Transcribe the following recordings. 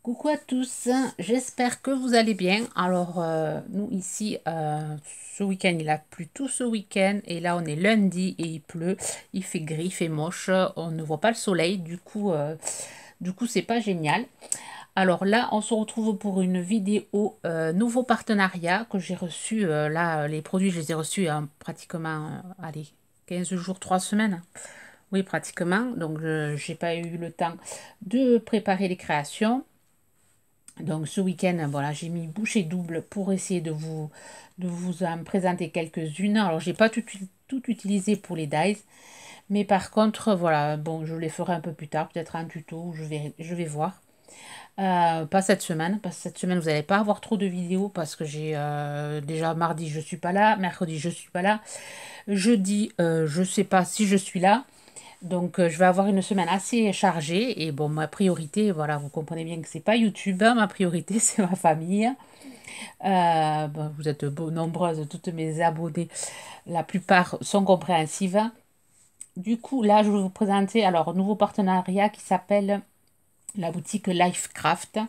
Coucou à tous, j'espère que vous allez bien. Alors, nous ici, ce week-end, il a plu tout ce week-end et là, on est lundi et il pleut, il fait gris, il fait moche, on ne voit pas le soleil, du coup, c'est pas génial. Alors là, on se retrouve pour une vidéo nouveau partenariat que j'ai reçu. Là, les produits, je les ai reçus pratiquement, allez, 15 jours, 3 semaines. Oui, pratiquement. Donc, je n'ai pas eu le temps de préparer les créations. Donc ce week-end, voilà, j'ai mis bouchée double pour essayer de vous en présenter quelques-unes. Alors j'ai pas tout utilisé pour les dies, mais par contre, voilà, bon, je les ferai un peu plus tard, peut-être un tuto, je vais voir. Pas cette semaine, parce que cette semaine, vous n'allez pas avoir trop de vidéos, parce que j'ai déjà mardi, je suis pas là, mercredi, je suis pas là, jeudi, je sais pas si je suis là. Donc, je vais avoir une semaine assez chargée. Et bon, ma priorité, voilà, vous comprenez bien que c'est pas YouTube, hein, ma priorité, c'est ma famille. Bon, vous êtes nombreuses, toutes mes abonnés. La plupart sont compréhensives. Du coup, là, je vais vous présenter alors un nouveau partenariat qui s'appelle la boutique Lifecraft.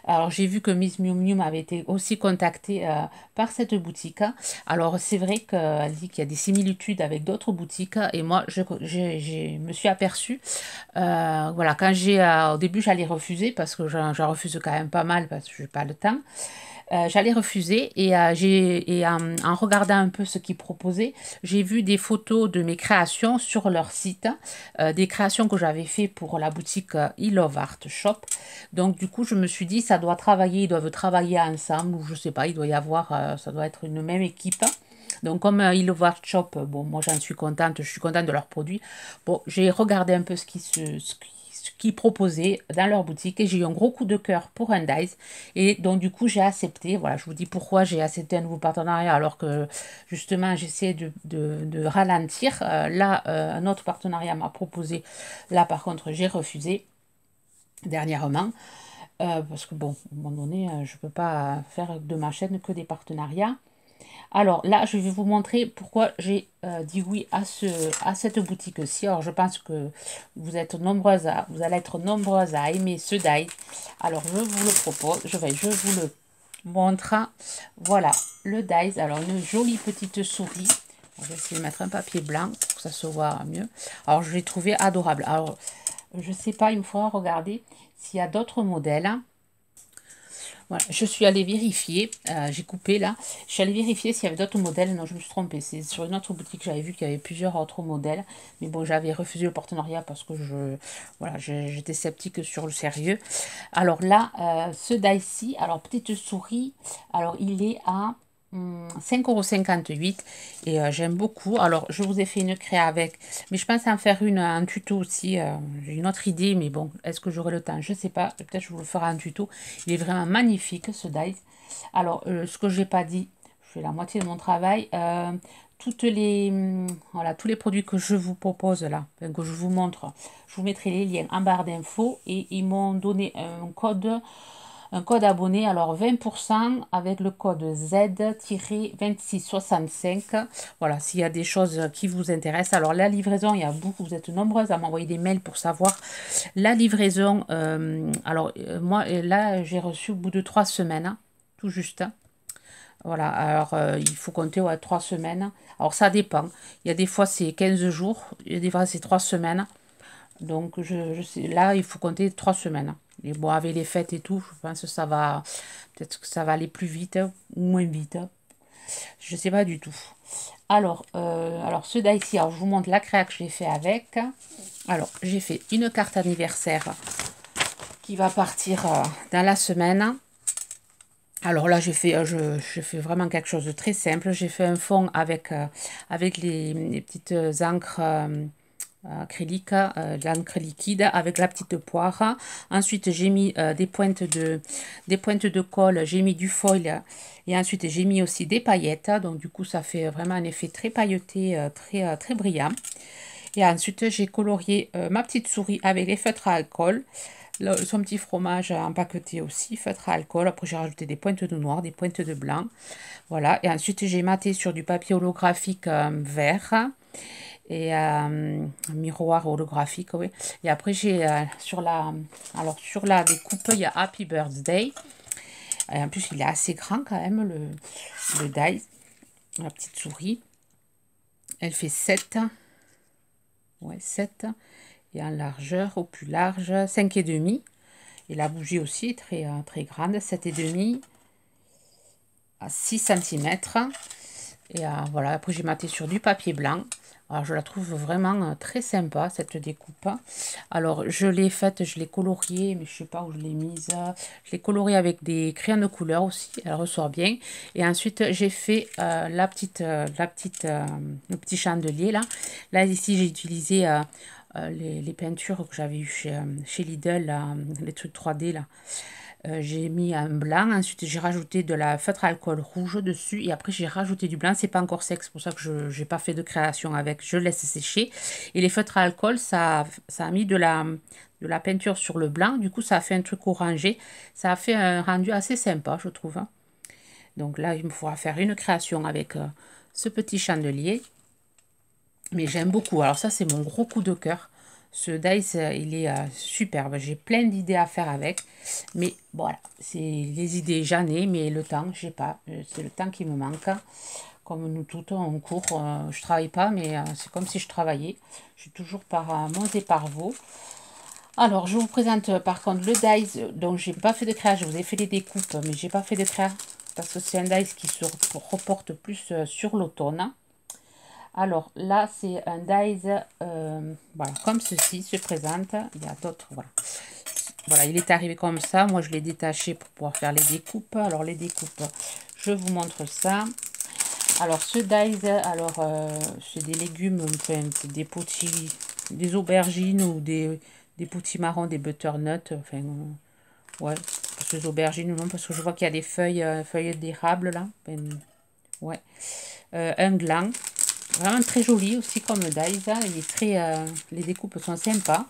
Alors, j'ai vu que Miss Miu Miu m'avait été aussi contactée par cette boutique. Alors, c'est vrai qu'elle dit qu'il y a des similitudes avec d'autres boutiques. Et moi, je me suis aperçue, voilà, quand au début, j'allais refuser parce que j'en refuse quand même pas mal parce que je n'ai pas le temps. J'allais refuser et en regardant un peu ce qu'ils proposaient, j'ai vu des photos de mes créations sur leur site, des créations que j'avais fait pour la boutique I Love Art Shop. Donc du coup, je me suis dit, ça doit travailler, ils doivent travailler ensemble, ou je sais pas, il doit y avoir, ça doit être une même équipe. Donc comme I Love Art Shop, bon, moi j'en suis contente, je suis contente de leurs produits. Bon, j'ai regardé un peu ce qu'ils proposaient dans leur boutique et j'ai eu un gros coup de cœur pour Undies et donc du coup j'ai accepté. Voilà, je vous dis pourquoi j'ai accepté un nouveau partenariat alors que justement j'essaie de ralentir. Là, un autre partenariat m'a proposé, là par contre j'ai refusé dernièrement. Parce que bon, à un moment donné, je ne peux pas faire de ma chaîne que des partenariats. Alors là, je vais vous montrer pourquoi j'ai dit oui à cette boutique-ci. Alors je pense que vous allez être nombreuses à aimer ce die. Alors je vous le propose, je vous le montre. Voilà, le dies. Alors une jolie petite souris. Je vais essayer de mettre un papier blanc pour que ça se voit mieux. Alors je l'ai trouvé adorable. Alors je ne sais pas, il me faudra regarder s'il y a d'autres modèles. Voilà, je suis allée vérifier, j'ai coupé là, je suis allée vérifier s'il y avait d'autres modèles. Non, je me suis trompée, c'est sur une autre boutique, j'avais vu qu'il y avait plusieurs autres modèles, mais bon, j'avais refusé le partenariat parce que voilà, j'étais sceptique sur le sérieux. Alors là, ce die-ci, alors petite souris, alors il est à 5,58 € et j'aime beaucoup. Alors je vous ai fait une créa avec, mais je pense en faire un tuto aussi. J'ai une autre idée, mais bon, est-ce que j'aurai le temps? Je sais pas, peut-être je vous le ferai un tuto. Il est vraiment magnifique ce die. Alors ce que j'ai pas dit, je fais la moitié de mon travail. Voilà, tous les produits que je vous propose là, enfin, que je vous montre, je vous mettrai les liens en barre d'infos et ils m'ont donné un code abonné, alors 20% avec le code Z-2665. Voilà, s'il y a des choses qui vous intéressent. Alors la livraison, il y a beaucoup, vous êtes nombreuses à m'envoyer des mails pour savoir la livraison. Moi, là, j'ai reçu au bout de 3 semaines, hein, tout juste. Voilà, alors il faut compter 3 semaines. Alors ça dépend. Il y a des fois c'est 15 jours, il y a des fois c'est 3 semaines. Donc, je sais, là, il faut compter 3 semaines. Et bon, avec les fêtes et tout, je pense que ça va, peut-être que ça va aller plus vite ou moins vite. Je ne sais pas du tout. Alors ceux d'ici, alors je vous montre la créa que j'ai fait avec. Alors, j'ai fait une carte anniversaire qui va partir dans la semaine. Alors là, j'ai fait vraiment quelque chose de très simple. J'ai fait un fond avec les petites encres acrylique, de l'encre liquide avec la petite poire. Ensuite, j'ai mis des pointes de colle, j'ai mis du foil et ensuite j'ai mis aussi des paillettes. Donc du coup, ça fait vraiment un effet très pailleté, très brillant. Et ensuite, j'ai colorié ma petite souris avec les feutres à alcool. Son petit fromage empaqueté aussi, feutre à alcool. Après, j'ai rajouté des pointes de noir, des pointes de blanc. Voilà. Et ensuite, j'ai maté sur du papier holographique vert. et un miroir holographique, oui. Et après, j'ai sur la découpe, il y a Happy Birthday. Et en plus, il est assez grand quand même, le die, la petite souris. Elle fait 7. Ouais, 7. Et en largeur, au plus large, 5,5. Et la bougie aussi est très, très grande, 7,5 à 6 cm. Et voilà, après j'ai maté sur du papier blanc. Alors je la trouve vraiment très sympa cette découpe. Alors je l'ai faite, je l'ai coloriée, mais je sais pas où je l'ai mise. Je l'ai coloriée avec des crayons de couleur aussi, elle ressort bien. Et ensuite j'ai fait le petit chandelier là. Là ici j'ai utilisé les peintures que j'avais eues chez Lidl, là, les trucs 3D là. J'ai mis un blanc, ensuite j'ai rajouté de la feutre à alcool rouge dessus et après j'ai rajouté du blanc. C'est pas encore sec, c'est pour ça que je n'ai pas fait de création avec, je laisse sécher. Et les feutres à alcool, ça a mis de la peinture sur le blanc, du coup ça a fait un truc orangé, ça a fait un rendu assez sympa je trouve, hein. Donc là il me faudra faire une création avec ce petit chandelier, mais j'aime beaucoup. Alors ça c'est mon gros coup de cœur. Ce dice, il est superbe. J'ai plein d'idées à faire avec. Mais voilà, c'est les idées, j'en ai, mais le temps, je sais pas. C'est le temps qui me manque. Comme nous toutes, en cours, je travaille pas, mais c'est comme si je travaillais. Je suis toujours par Mons et par Vaux. Alors, je vous présente par contre le dice dont j'ai pas fait de créa. Je vous ai fait les découpes, mais j'ai pas fait de créa parce que c'est un dice qui se reporte plus sur l'automne. Alors là, c'est un dies, voilà, comme ceci se présente. Il y a d'autres, voilà. Voilà, il est arrivé comme ça. Moi, je l'ai détaché pour pouvoir faire les découpes. Alors, les découpes, je vous montre ça. Alors, ce dies, alors, c'est des légumes, enfin, c'est des petits, des aubergines ou des petits marrons, des butternuts, enfin, ouais, ces aubergines, non, parce que je vois qu'il y a des feuilles d'érable, là. Enfin, ouais. Un gland. Vraiment très joli aussi comme dies. Il est très, les découpes sont sympas.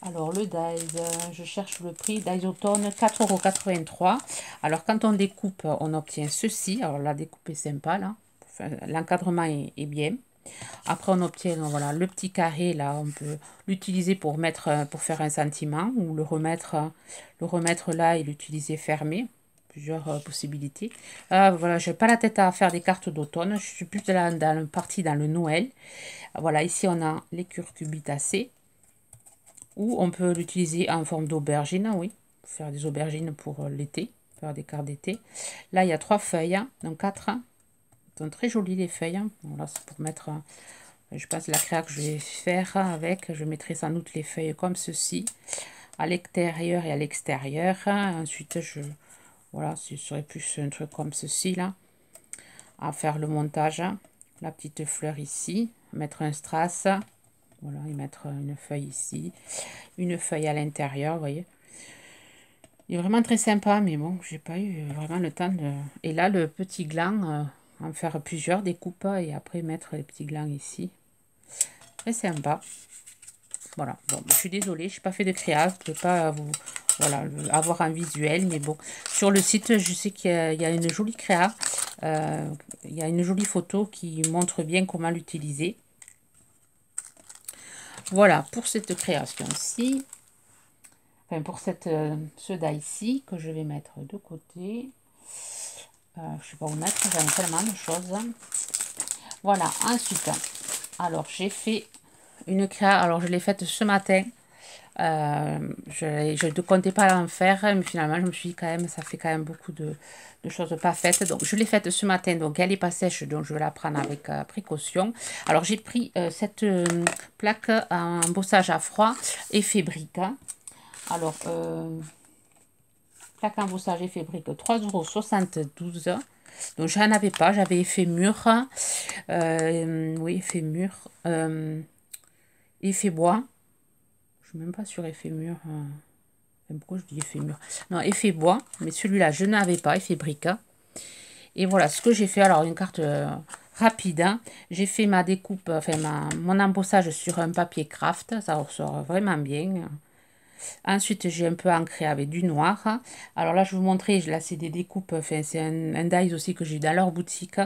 Alors le dies, je cherche le prix. Dies automne, 4,83 €. Alors quand on découpe, on obtient ceci. Alors la découpe est sympa là. Enfin, l'encadrement est bien. Après on obtient voilà, le petit carré là. On peut l'utiliser pour pour faire un sentiment ou le remettre là et l'utiliser fermé. Plusieurs possibilités. Voilà, je n'ai pas la tête à faire des cartes d'automne. Je suis plus dans le parti dans le Noël. Voilà, ici on a les curcubitacées. Ou on peut l'utiliser en forme d'aubergine, oui. Faire des aubergines pour l'été, faire des cartes d'été. Là, il y a 3 feuilles, donc 4. Elles sont très jolies les feuilles. Voilà, c'est pour mettre, je pense, la créa que je vais faire avec. Je mettrai sans doute les feuilles comme ceci, à l'intérieur et à l'extérieur. Ensuite, voilà, ce serait plus un truc comme ceci, là, à faire le montage. La petite fleur ici, mettre un strass. Voilà, et mettre une feuille ici, une feuille à l'intérieur, vous voyez. Il est vraiment très sympa, mais bon, j'ai pas eu vraiment le temps de... Et là, le petit gland, en faire plusieurs découpes et après mettre les petits glands ici. Très sympa. Voilà, bon, je suis désolée, je n'ai pas fait de créa, je ne peux pas vous... Voilà, avoir un visuel, mais bon. Sur le site, je sais qu'il y a une jolie créa. Il y a une jolie photo qui montre bien comment l'utiliser. Voilà pour cette création-ci. Enfin, pour ce die-ci que je vais mettre de côté. Je ne sais pas où mettre, j'en ai tellement de choses. Voilà, ensuite, alors j'ai fait une créa. Alors je l'ai faite ce matin. Je ne comptais pas en faire, mais finalement je me suis dit quand même, ça fait quand même beaucoup de choses pas faites. Donc je l'ai faite ce matin, donc elle n'est pas sèche, donc je vais la prendre avec précaution. Alors j'ai pris cette plaque en embossage à froid effet brique. Alors plaque embossage effet brique, 3,72 €. Donc j'en avais pas, j'avais effet mur, oui effet mur, effet bois. Je suis même pas sur effet mur. Pourquoi je dis effet mur? Non, effet bois. Mais celui-là, je n'avais pas. Effet brique. Et voilà ce que j'ai fait. Alors, une carte rapide, hein. J'ai fait ma découpe, enfin mon embossage sur un papier craft. Ça ressort vraiment bien. Ensuite, j'ai un peu ancré avec du noir. Alors là, je vous montrer, là, c'est des découpes. Enfin, c'est un dies aussi que j'ai eu dans leur boutique.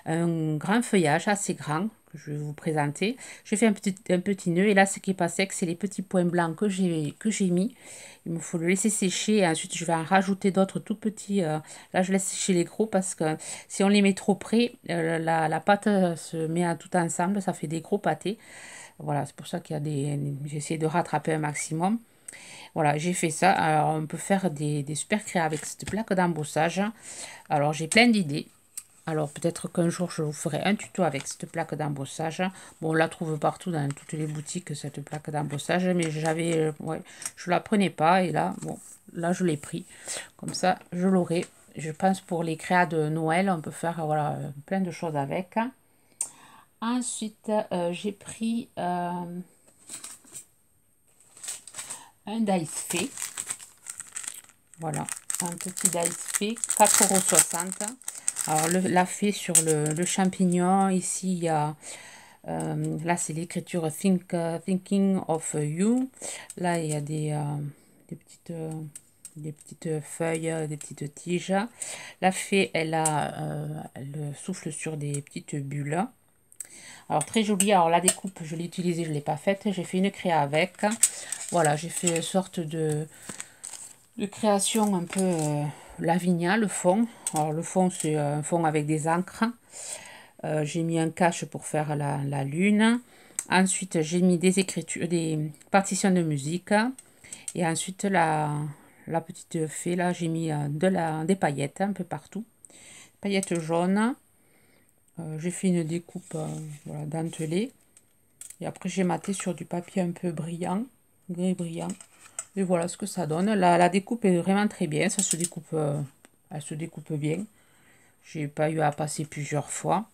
Un grand feuillage assez grand. que je vais vous présenter. J'ai fait un petit nœud et là ce qui est pas sec, c'est les petits points blancs que j'ai mis. Il me faut le laisser sécher et ensuite je vais en rajouter d'autres tout petits. Là je laisse sécher les gros parce que si on les met trop près, la pâte se met à tout ensemble, ça fait des gros pâtés. Voilà, c'est pour ça qu'il y a j'ai essayé de rattraper un maximum. Voilà, j'ai fait ça. Alors, on peut faire des super créas avec cette plaque d'embossage. Alors, j'ai plein d'idées. Alors, peut-être qu'un jour, je vous ferai un tuto avec cette plaque d'embossage. Bon, on la trouve partout dans toutes les boutiques, cette plaque d'embossage. Mais ouais, je la prenais pas. Et là, bon, là, je l'ai pris. Comme ça, je l'aurai. Je pense pour les créas de Noël, on peut faire, voilà, plein de choses avec. Ensuite, j'ai pris un dice fait. Voilà, un petit dice fait, 4,60 €. Alors, la fée sur le champignon, ici, il y a... là, c'est l'écriture Thinking of You. Là, il y a des petites feuilles, des petites tiges. La fée, elle souffle sur des petites bulles. Alors, très jolie. Alors, la découpe, je l'ai utilisée, je ne l'ai pas faite. J'ai fait une créa avec. Voilà, j'ai fait une sorte de création un peu Lavinia, le fond. Alors, le fond, c'est un fond avec des encres. J'ai mis un cache pour faire la lune. Ensuite, j'ai mis des écritures, des partitions de musique. Et ensuite, la petite fée, là, j'ai mis des paillettes un peu partout. Paillettes jaunes. J'ai fait une découpe voilà, dentelée. Et après, j'ai maté sur du papier un peu brillant, gris brillant. Et voilà ce que ça donne. La découpe est vraiment très bien. Ça se découpe, elle se découpe bien. J'ai pas eu à passer plusieurs fois.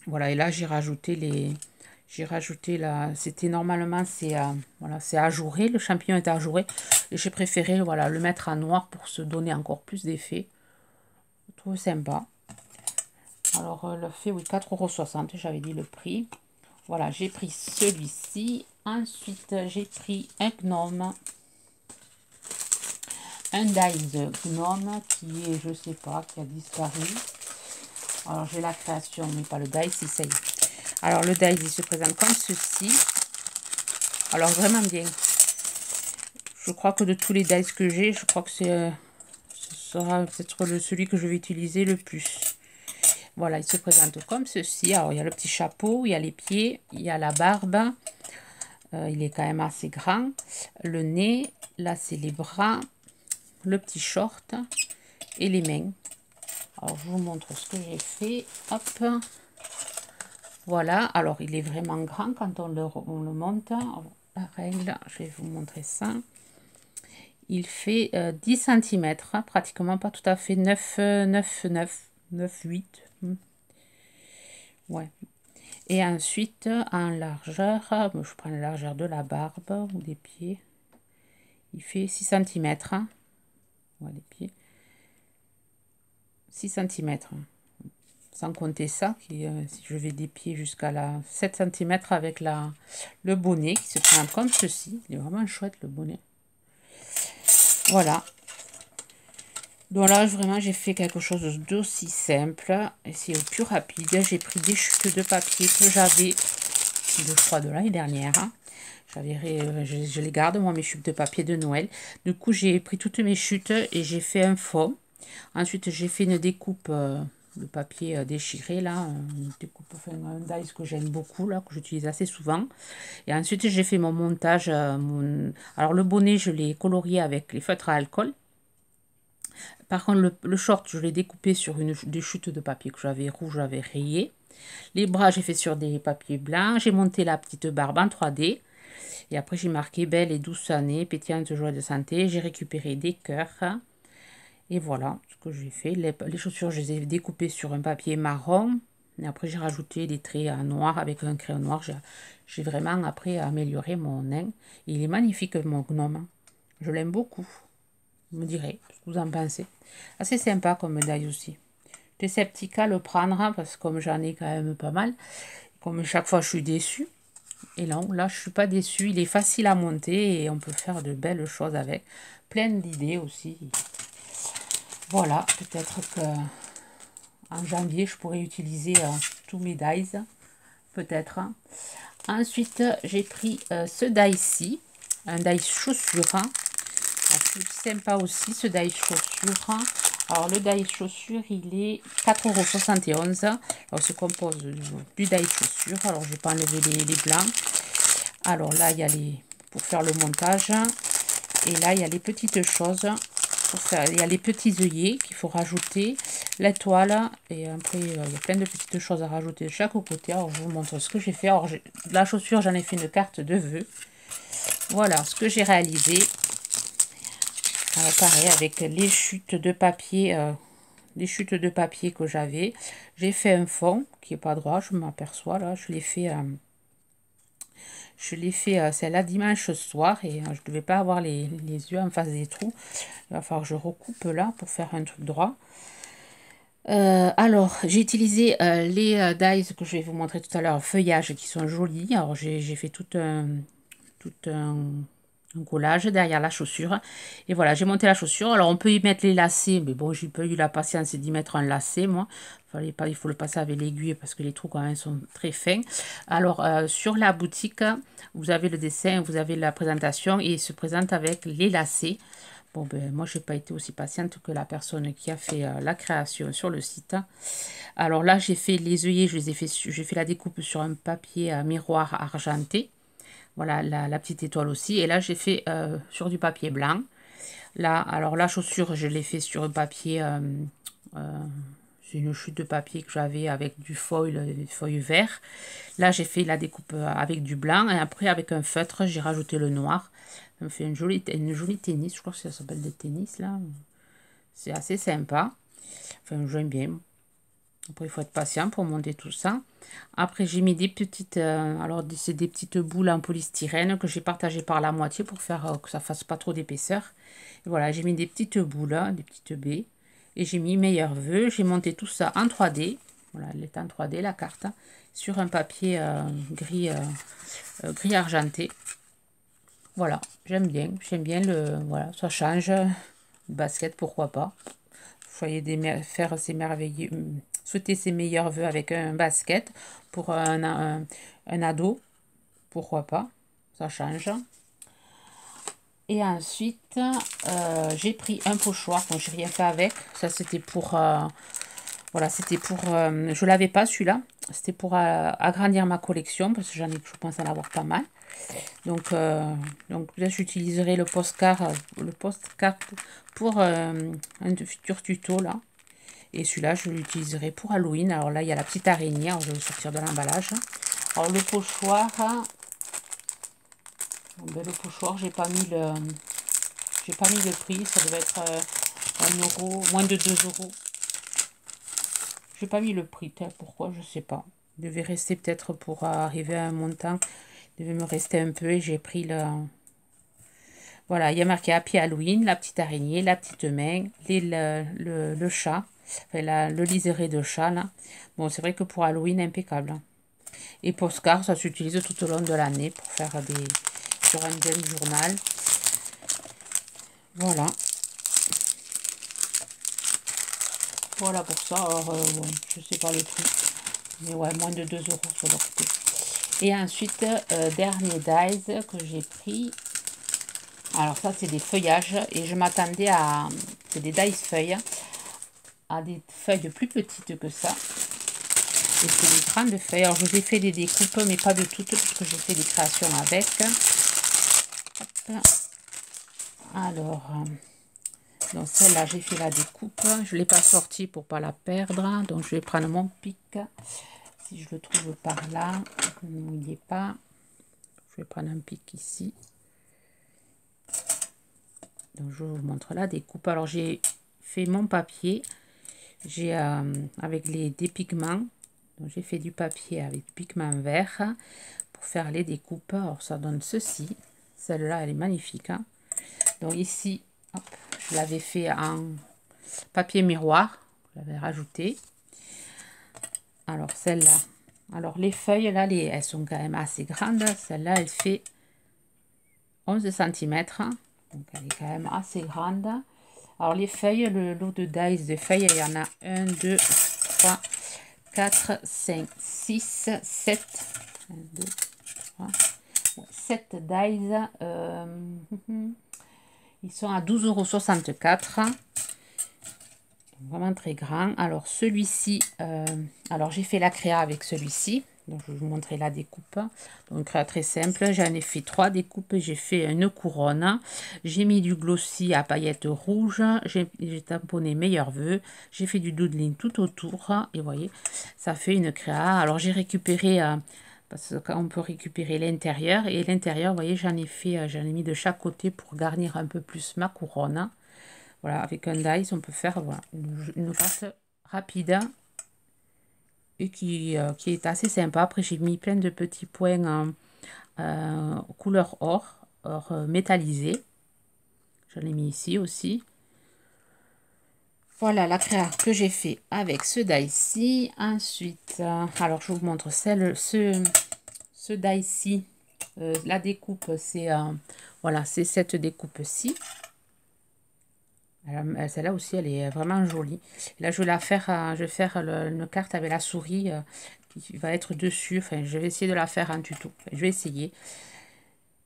Voilà, et là, j'ai rajouté c'était normalement, voilà, c'est ajouré. Le champignon est ajouré. Et j'ai préféré, voilà, le mettre en noir pour se donner encore plus d'effet. Je trouve sympa. Alors, le fait, oui, 4,60 €, j'avais dit le prix. Voilà, j'ai pris celui-ci. Ensuite, j'ai pris un gnome. Un dice gnome qui est, je sais pas, qui a disparu. Alors, j'ai la création, mais pas le dice, ça y est. Alors, le dice, il se présente comme ceci. Alors, vraiment bien. Je crois que de tous les dice que j'ai, je crois que ce sera peut-être celui que je vais utiliser le plus. Voilà, il se présente comme ceci. Alors, il y a le petit chapeau, il y a les pieds, il y a la barbe. Il est quand même assez grand. Le nez, là, c'est les bras, le petit short et les mains. Alors, je vous montre ce que j'ai fait. Hop. Voilà. Alors, il est vraiment grand quand on le monte. La règle, je vais vous montrer ça. Il fait 10 cm, pratiquement pas tout à fait 9, 8. Ouais. Et ensuite, en largeur, je prends la largeur de la barbe ou des pieds. Il fait 6 cm. Voilà, les pieds. 6 cm. Sans compter ça, si je vais des pieds jusqu'à 7 cm avec le bonnet qui se prend comme ceci. Il est vraiment chouette le bonnet. Voilà. Donc là, vraiment, j'ai fait quelque chose d'aussi simple. Et c'est au plus rapide. J'ai pris des chutes de papier que j'avais, je crois, de l'année dernière. Je les garde, moi, mes chutes de papier de Noël. Du coup, j'ai pris toutes mes chutes et j'ai fait un fond. Ensuite, j'ai fait une découpe de papier déchiré, là. Une découpe, enfin, un dice que j'aime beaucoup, là, que j'utilise assez souvent. Et ensuite, j'ai fait mon montage. Alors, le bonnet, je l'ai colorié avec les feutres à alcool. Par contre, le short, je l'ai découpé sur des chutes de papier que j'avais rouge, j'avais rayé. Les bras, j'ai fait sur des papiers blancs. J'ai monté la petite barbe en 3D. Et après, j'ai marqué belle et douce année, pétillante joie de santé. J'ai récupéré des cœurs. Et voilà ce que j'ai fait. Les chaussures, je les ai découpées sur un papier marron. Et après, j'ai rajouté des traits en noir avec un crayon noir. J'ai vraiment après amélioré mon nain. Il est magnifique, mon gnome. Je l'aime beaucoup. Vous me direz ce que vous en pensez. Assez sympa comme médaille aussi. J'étais sceptique à le prendre parce que comme j'en ai quand même pas mal, comme chaque fois je suis déçue. Et non, là je suis pas déçue. Il est facile à monter et on peut faire de belles choses avec. Plein d'idées aussi. Voilà, peut-être que en janvier je pourrais utiliser tous mes dies. peut-être. Ensuite, j'ai pris ce die-ci, un die chaussure. C'est sympa aussi, ce die chaussure. Alors, le die chaussure, il est 4,71 €. Alors, se compose du die chaussure. Alors, je vais pas enlever les blancs. Alors, là, il y a les... pour faire le montage. Et là, il y a les petites choses. Pour faire, il y a les petits œillets qu'il faut rajouter. L'étoile. Et après, il y a plein de petites choses à rajouter de chaque côté. Alors, je vous montre ce que j'ai fait. Alors, la chaussure, j'en ai fait une carte de vœux. Voilà ce que j'ai réalisé. Alors, pareil, avec les chutes de papier, que j'avais. J'ai fait un fond qui est pas droit, je m'aperçois là. Je l'ai fait, c'est là dimanche soir et je ne devais pas avoir les yeux en face des trous. Il va falloir que je recoupe là pour faire un truc droit. Alors, j'ai utilisé les dies que je vais vous montrer tout à l'heure, feuillage, qui sont jolis. Alors, j'ai fait tout un collage derrière la chaussure. Et voilà, j'ai monté la chaussure. Alors, on peut y mettre les lacets, mais bon, j'ai pas eu la patience d'y mettre un lacet, moi. Il faut le passer avec l'aiguille parce que les trous, quand même, sont très fins. Alors, sur la boutique, vous avez le dessin, vous avez la présentation et il se présente avec les lacets. Bon, ben, moi, je n'ai pas été aussi patiente que la personne qui a fait la création sur le site. Alors là, j'ai fait les œillets, j'ai fait la découpe sur un papier miroir argenté. Voilà, la petite étoile aussi. Et là, j'ai fait sur du papier blanc. Là, alors la chaussure, je l'ai fait sur un papier... c'est une chute de papier que j'avais avec du feuille vert. Là, j'ai fait la découpe avec du blanc. Et après, avec un feutre, j'ai rajouté le noir. Ça me fait une jolie tennis. Je crois que ça s'appelle des tennis, là. C'est assez sympa. Enfin, j'aime bien. Après, il faut être patient pour monter tout ça. Après, j'ai mis des petites... alors, c'est des petites boules en polystyrène que j'ai partagées par la moitié pour faire que ça fasse pas trop d'épaisseur. Et voilà, j'ai mis des petites boules, hein, des petites baies. Et j'ai mis meilleurs vœux. J'ai monté tout ça en 3D. Voilà, elle est en 3D, la carte. Sur un papier gris argenté. Voilà, j'aime bien le... Voilà, ça change. Basket, pourquoi pas. Faire ses merveilleux... Souhaiter ses meilleurs vœux avec un basket. Pour un ado, pourquoi pas. Ça change. Et ensuite, j'ai pris un pochoir. Donc, j'ai rien fait avec. Ça, c'était pour... voilà, c'était pour... je l'avais pas, celui-là. C'était pour agrandir ma collection. Parce que je pense en avoir pas mal. Donc là, j'utiliserai le postcard pour un futur tuto là. Et celui-là, je l'utiliserai pour Halloween. Alors là, il y a la petite araignée. Alors, je vais le sortir de l'emballage. Alors, le pochoir, j'ai pas mis le prix. Ça devait être 1 euro, moins de 2 euros. J'ai pas mis le prix. Pourquoi? Je sais pas. Il devait rester peut-être pour arriver à un montant. Il devait me rester un peu et j'ai pris le... Voilà, il y a marqué Happy Halloween, la petite araignée, la petite main, le chat, enfin, le liseré de chat, là. Bon, c'est vrai que pour Halloween, impeccable. Hein. Et postcard, ça s'utilise tout au long de l'année pour faire sur un junk journal. Voilà. Voilà pour ça. Alors, ouais, je sais pas le prix. Mais ouais, moins de 2 euros sur leur côté. Et ensuite, dernier dies que j'ai pris. Alors ça, c'est des feuillages. Et je m'attendais à... C'est des dies feuilles. À des feuilles plus petites que ça. Et c'est des grandes feuilles. Alors, je vous ai fait des découpes, mais pas de toutes, parce que j'ai fait des créations avec. Hop. Alors, donc celle-là, j'ai fait la découpe. Je ne l'ai pas sortie pour pas la perdre. Donc, je vais prendre mon pic. Si je le trouve par là, il n'y est pas. Je vais prendre un pic ici. Donc, je vous montre la découpe. Alors, j'ai fait mon papier. J'ai avec des pigments. Donc, j'ai fait du papier avec du pigment vert pour faire les découpes. Alors, ça donne ceci. Celle-là, elle est magnifique. Hein. Donc, ici, hop, je l'avais fait en papier miroir. Je l'avais rajouté. Alors, celle-là. Alors, les feuilles, là, elles sont quand même assez grandes. Celle-là, elle fait 11 cm. Donc, elle est quand même assez grande. Alors, les feuilles, le lot de dies de feuilles, il y en a 1, 2, 3, 4, 5, 6, 7, 1, 2, 3, 7 dies. Ils sont à 12,64 €. Vraiment très grand. Alors celui-ci, alors j'ai fait la créa avec celui-ci. Donc je vais vous montrer la découpe. Donc créa très simple. J'en ai fait 3 découpes. J'ai fait une couronne. J'ai mis du glossy à paillettes rouges. J'ai tamponné meilleurs vœux. J'ai fait du doodling tout autour. Et vous voyez, ça fait une créa. Alors j'ai récupéré, parce qu'on peut récupérer l'intérieur. Et l'intérieur, vous voyez, j'en ai mis de chaque côté pour garnir un peu plus ma couronne. Voilà, avec un dice, on peut faire voilà, une carte rapide et qui est assez sympa. Après, j'ai mis plein de petits points couleur or métallisé. J'en ai mis ici aussi. Voilà la créa que j'ai fait avec ce die-ci. Ensuite, alors je vous montre ce die-ci. La découpe, c'est voilà, c'est cette découpe-ci. Celle-là aussi, elle est vraiment jolie. Là, je vais la faire, je vais faire une carte avec la souris qui va être dessus. Enfin, je vais essayer de la faire en tuto. Enfin, je vais essayer.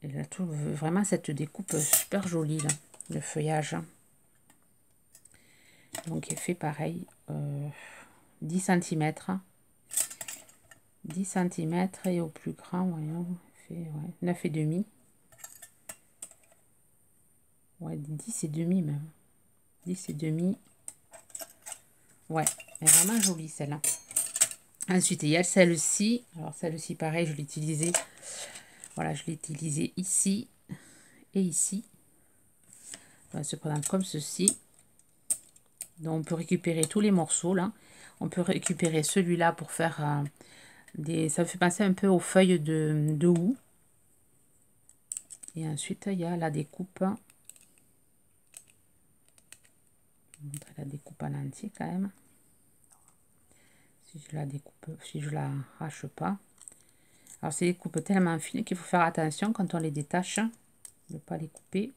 Et je trouve vraiment cette découpe super jolie, là, le feuillage. Donc, il fait pareil, 10 cm. 10 cm et au plus grand, voyons, il fait 9,5. Ouais, 10 et demi même. 10 et demi. Ouais, elle est vraiment jolie celle-là. Ensuite, il y a celle-ci. Alors, celle-ci, pareil, je l'ai utilisée. Voilà, je l'ai utilisée ici et ici. On va se prendre comme ceci. Donc, on peut récupérer tous les morceaux, là. On peut récupérer celui-là pour faire des... Ça me fait penser un peu aux feuilles de houx. Et ensuite, il y a la découpe. Je vais vous montrer la découpe en entier, quand même. Si je la découpe, si je la arrache pas. Alors, c'est des coupes tellement fines qu'il faut faire attention quand on les détache, de ne pas les couper.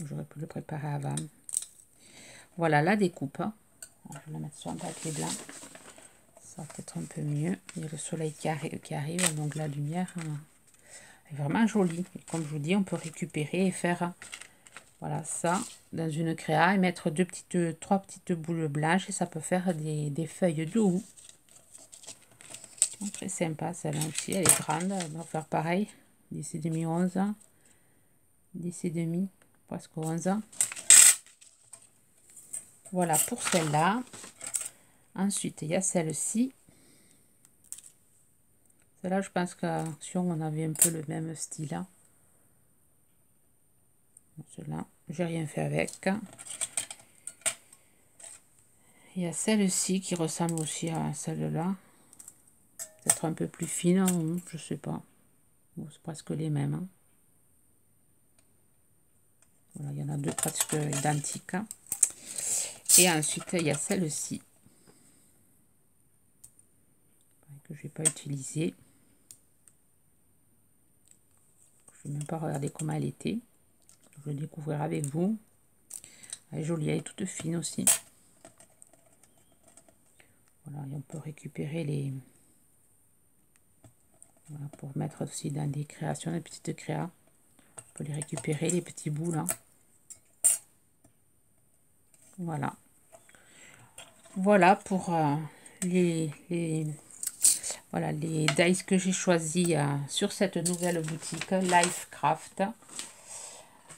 J'aurais pu le préparer avant. Voilà la découpe. Alors, je vais la mettre sur un papier blanc. Ça va peut-être un peu mieux. Il y a le soleil qui arrive, donc la lumière est vraiment jolie. Et comme je vous dis, on peut récupérer et faire voilà ça dans une créa et mettre trois petites boules blanches et ça peut faire des feuilles de houx. Très sympa celle-là aussi, elle est grande. On va faire pareil. 10 et demi, 11. 10 et demi, presque 11. Voilà pour celle-là. Ensuite, il y a celle-ci. Celle-là, je pense que si on avait un peu le même style. Hein. Celle-là, j'ai rien fait avec. Il y a celle-ci qui ressemble aussi à celle-là. Peut-être un peu plus fine, hein, je sais pas. Bon, c'est presque les mêmes. Hein. Voilà, il y en a deux presque identiques. Hein. Et ensuite, il y a celle-ci. Que je vais pas utiliser. Je ne vais même pas regarder comment elle était. Je vais découvrir avec vous. Elle est jolie, elle est toute fine aussi. Voilà, et on peut récupérer les... Voilà, pour mettre aussi dans des créations, des petites créas. On peut les récupérer, les petits bouts là. Voilà. Voilà pour voilà, les dies que j'ai choisis sur cette nouvelle boutique Lifecraft.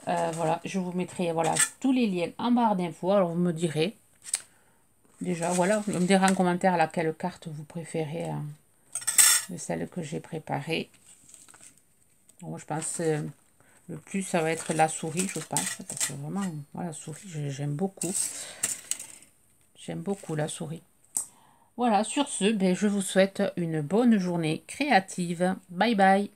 Voilà, je vous mettrai voilà, tous les liens en barre d'infos. Alors vous me direz déjà, voilà, vous me direz en commentaire laquelle carte vous préférez de celle que j'ai préparée. Moi je pense le plus ça va être la souris, je pense, parce que vraiment, voilà, la souris, j'aime beaucoup. J'aime beaucoup la souris. Voilà, sur ce, ben, je vous souhaite une bonne journée créative. Bye bye.